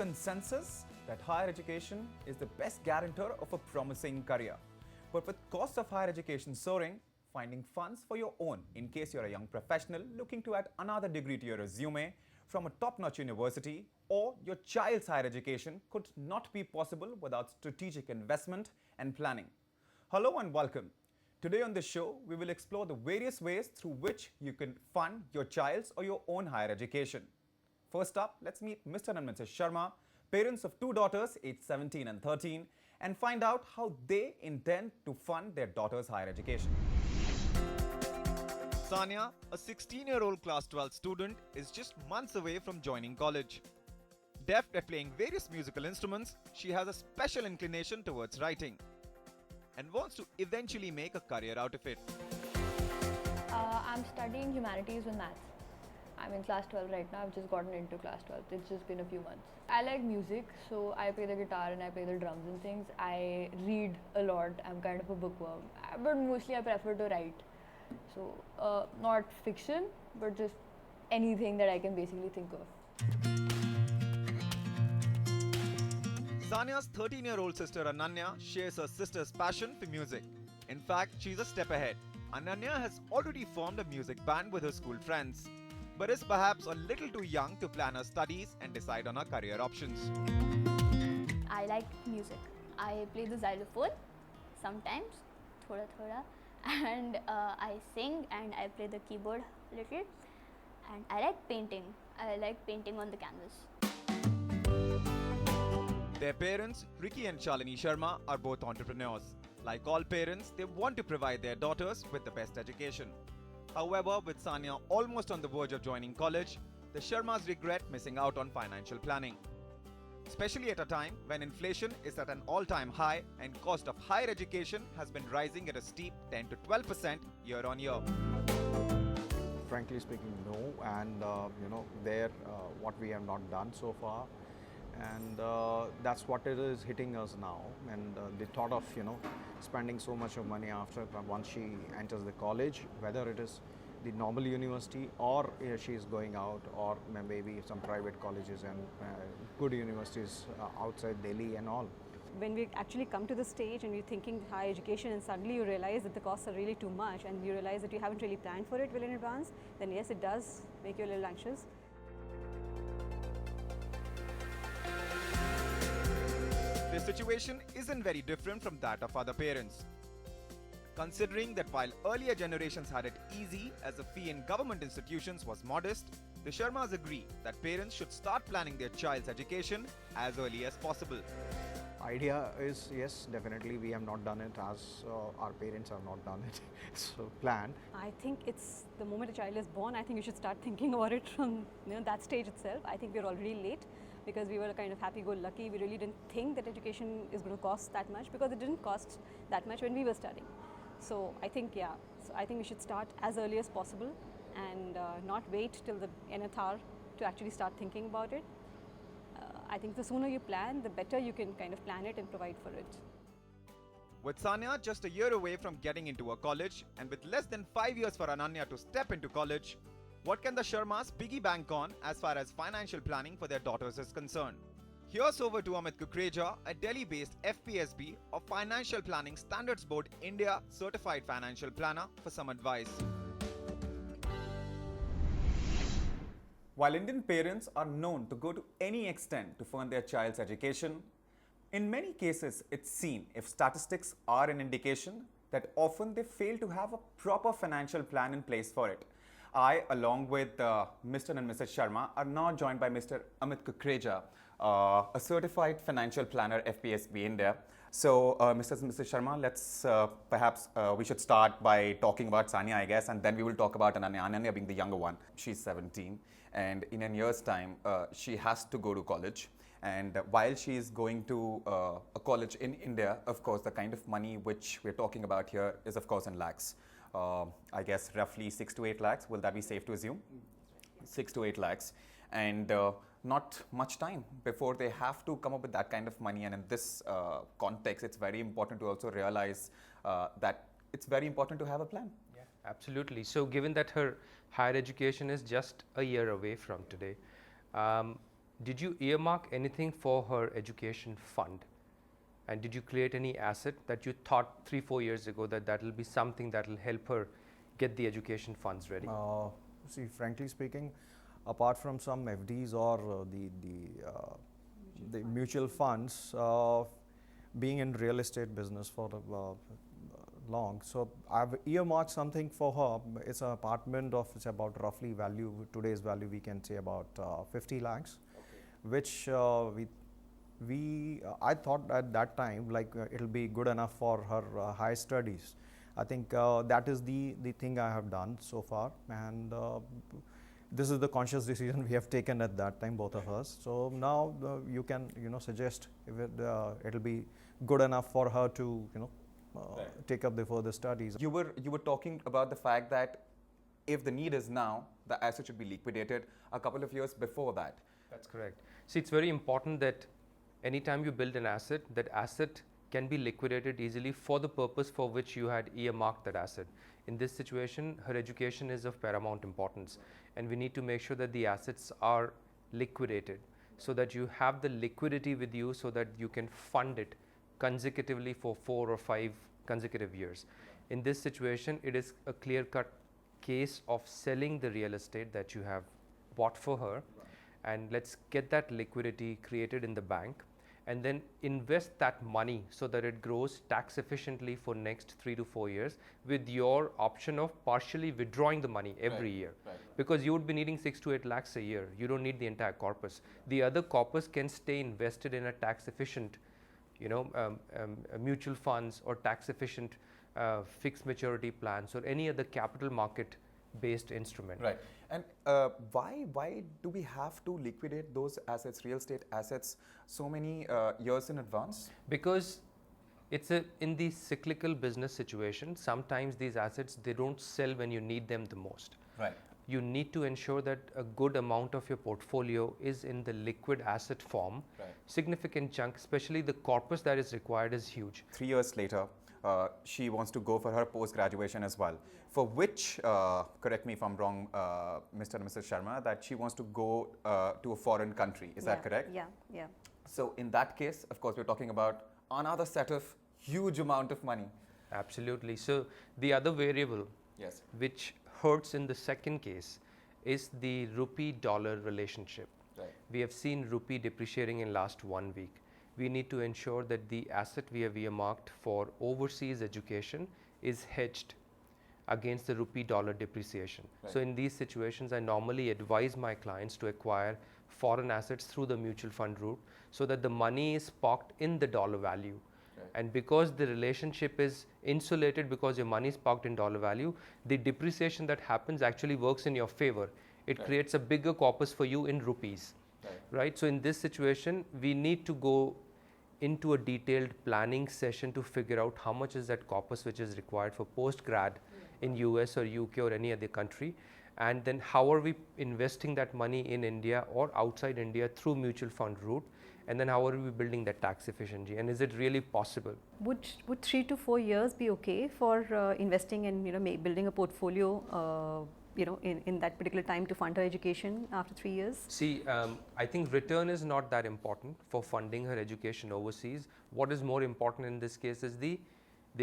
consensus that higher education is the best guarantor of a promising career. But with costs of higher education soaring, finding funds for your own in case you're a young professional looking to add another degree to your resume from a top-notch university, or your child's higher education could not be possible without strategic investment and planning. Hello and welcome. Today on the show, we will explore the various ways through which you can fund your child's or your own higher education. First up, let's meet Mr. and Mrs. Sharma, parents of two daughters aged 17 and 13, and find out how they intend to fund their daughter's higher education. Sania, a 16-year-old class 12 student, is just months away from joining college. Deft at playing various musical instruments, she has a special inclination towards writing and wants to eventually make a career out of it. I'm studying humanities with maths. I'm in class 12 right now. I've just gotten into class 12. It's just been a few months. I like music, so I play the guitar and I play the drums and things. I read a lot. I'm kind of a bookworm, but mostly I prefer to write. So not fiction, but just anything that I can basically think of. Sania's 13-year-old sister Ananya shares her sister's passion for music. In fact, she's a step ahead. Ananya has already formed a music band with her school friends, but is perhaps a little too young to plan her studies and decide on her career options. I like music. I play the xylophone sometimes, thoda, and I sing and I play the keyboard a little. And I like painting. I like painting on the canvas. Their parents, Ricky and Shalini Sharma, are both entrepreneurs. Like all parents, they want to provide their daughters with the best education. However, with Sania almost on the verge of joining college, the Sharmas regret missing out on financial planning. Especially at a time when inflation is at an all-time high and cost of higher education has been rising at a steep 10 to 12% year on year. Frankly speaking, no, and what we have not done so far, and that's what it is hitting us now. And the thought of spending so much of money after once she enters the college, whether it is the normal university or she is going out, or maybe some private colleges and good universities outside Delhi and all. When we actually come to the stage and you're thinking higher education and suddenly you realize that the costs are really too much and you realize that you haven't really planned for it well in advance, then yes, it does make you a little anxious. The situation isn't very different from that of other parents. Considering that while earlier generations had it easy as the fee in government institutions was modest, the Sharmas agree that parents should start planning their child's education as early as possible. Idea is, yes, definitely we have not done it as our parents have not done it. So plan. I think it's the moment a child is born, I think you should start thinking about it from that stage itself. I think we're already late because we were kind of happy-go-lucky. We really didn't think that education is going to cost that much because it didn't cost that much when we were studying. So I think, we should start as early as possible and not wait till the nth hour to actually start thinking about it. I think the sooner you plan, the better you can kind of plan it and provide for it. With Sania just a year away from getting into a college and with less than 5 years for Ananya to step into college, what can the Sharmas piggy bank on as far as financial planning for their daughters is concerned? Here's over to Amit Kukreja, a Delhi-based FPSB or Financial Planning Standards Board India certified financial planner, for some advice. While Indian parents are known to go to any extent to fund their child's education, in many cases it's seen, if statistics are an indication, that often they fail to have a proper financial plan in place for it. I, along with Mr. and Mrs. Sharma, are now joined by Mr. Amit Kukreja, a certified financial planner, FPSB India. So, Mr. and Mrs. Sharma, let's perhaps we should start by talking about Sania, I guess, and then we will talk about Ananya. Ananya being the younger one. She's 17, and in a year's time, she has to go to college. And while she is going to a college in India, of course, the kind of money which we're talking about here is, of course, in lakhs. I guess roughly 6 to 8 lakhs. Will that be safe to assume? 6 to 8 lakhs. And not much time before they have to come up with that kind of money. And in this context, it's very important to also realize that it's very important to have a plan. Yeah, absolutely. So given that her higher education is just a year away from today, did you earmark anything for her education fund? And did you create any asset that you thought 3-4 years ago that will be something that will help her get the education funds ready? See, frankly speaking, apart from some FDs or the mutual funds, being in real estate business for long, so I've earmarked something for her. It's an apartment of, it's about roughly value, today's value we can say about 50 lakhs, which I thought at that time like it'll be good enough for her high studies. I think that is the thing I have done so far, and this is the conscious decision we have taken at that time, both of us. So now you can suggest if it'll be good enough for her to take up the further studies. You were talking about the fact that if the need is now, the asset should be liquidated a couple of years before that. That's correct. See, it's very important that anytime you build an asset, that asset can be liquidated easily for the purpose for which you had earmarked that asset. In this situation, her education is of paramount importance, and we need to make sure that the assets are liquidated so that you have the liquidity with you so that you can fund it consecutively for 4 or 5 consecutive years. In this situation, it is a clear-cut case of selling the real estate that you have bought for her, and let's get that liquidity created in the bank and then invest that money so that it grows tax efficiently for next 3 to 4 years, with your option of partially withdrawing the money every year. Because you would be needing 6 to 8 lakhs a year. You don't need the entire corpus. The other corpus can stay invested in a tax efficient mutual funds or tax efficient fixed maturity plans or any other capital market based instrument. Right. And why do we have to liquidate those assets, real estate assets, so many years in advance? Because it's in the cyclical business situation, sometimes these assets, they don't sell when you need them the most. Right. You need to ensure that a good amount of your portfolio is in the liquid asset form. Right. Significant chunk, especially the corpus that is required, is huge. 3 years later, she wants to go for her post-graduation as well, for which, correct me if I'm wrong, Mr. and Mrs. Sharma, that she wants to go to a foreign country. Is that correct? Yeah. So in that case, of course, we're talking about another set of huge amount of money. Absolutely. So the other variable, Yes. which hurts in the second case, is the rupee-dollar relationship. Right. We have seen rupee depreciating in last 1 week. We need to ensure that the asset we have earmarked for overseas education is hedged against the rupee-dollar depreciation. Right. So in these situations, I normally advise my clients to acquire foreign assets through the mutual fund route so that the money is parked in the dollar value. Right. And because the relationship is insulated because your money is parked in dollar value, the depreciation that happens actually works in your favor. It Right. creates a bigger corpus for you in rupees. Right? So in this situation, we need to go into a detailed planning session to figure out how much is that corpus which is required for post-grad in US or UK or any other country, and then how are we investing that money in India or outside India through mutual fund route, and then how are we building that tax efficiency, and is it really possible? Would 3 to 4 years be okay for investing and building a portfolio in that particular time to fund her education after 3 years? See, I think return is not that important for funding her education overseas. What is more important in this case is the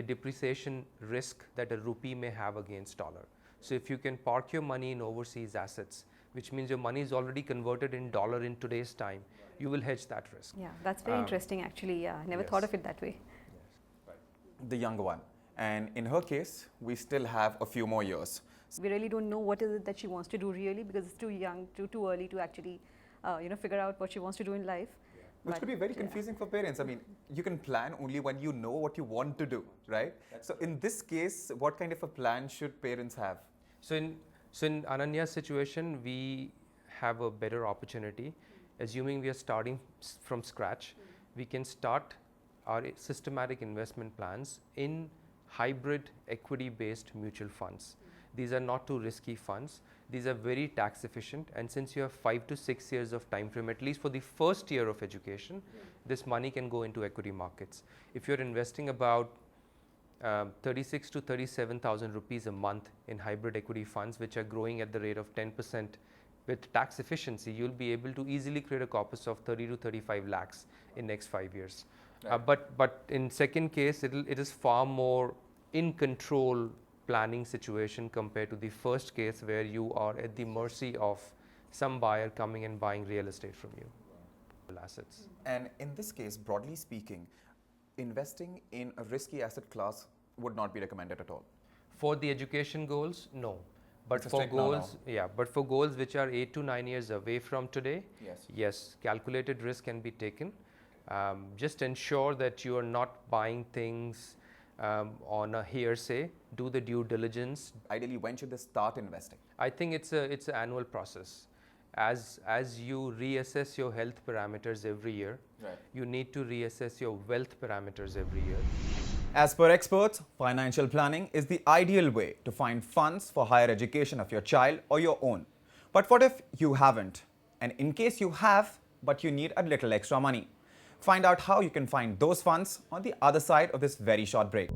depreciation risk that a rupee may have against dollar. So if you can park your money in overseas assets, which means your money is already converted in dollar in today's time, you will hedge that risk. Yeah, that's very interesting actually. Yeah, I never yes. thought of it that way. The younger one. And in her case, we still have a few more years. We really don't know what is it that she wants to do really, because it's too young, too early to actually figure out what she wants to do in life. Which could be very confusing for parents. I mean, you can plan only when you know what you want to do, right? So in this case, what kind of a plan should parents have? So in Ananya's situation, we have a better opportunity. Assuming we are starting from scratch, we can start our systematic investment plans in hybrid equity-based mutual funds. These are not too risky funds. These are very tax efficient, and since you have 5 to 6 years of time frame, at least for the first year of education, this money can go into equity markets. If you're investing about 36 to 37,000 rupees a month in hybrid equity funds, which are growing at the rate of 10% with tax efficiency, you'll be able to easily create a corpus of 30 to 35 lakhs in next 5 years. Right. But in second case, it is far more in control planning situation compared to the first case where you are at the mercy of some buyer coming and buying real estate from you. Assets. And in this case, broadly speaking, investing in a risky asset class would not be recommended at all. For the education goals, no. But It's a for strict no-no. goals, yeah, but for goals which are 8 to 9 years away from today, Yes. yes, calculated risk can be taken. Just ensure that you are not buying things on a hearsay. Do the due diligence. Ideally, when should they start investing? I think it's an annual process. As you reassess your health parameters every year, Right. you need to reassess your wealth parameters every year. As per experts, financial planning is the ideal way to find funds for higher education of your child or your own. But what if you haven't? And in case you have, but you need a little extra money? Find out how you can find those funds on the other side of this very short break.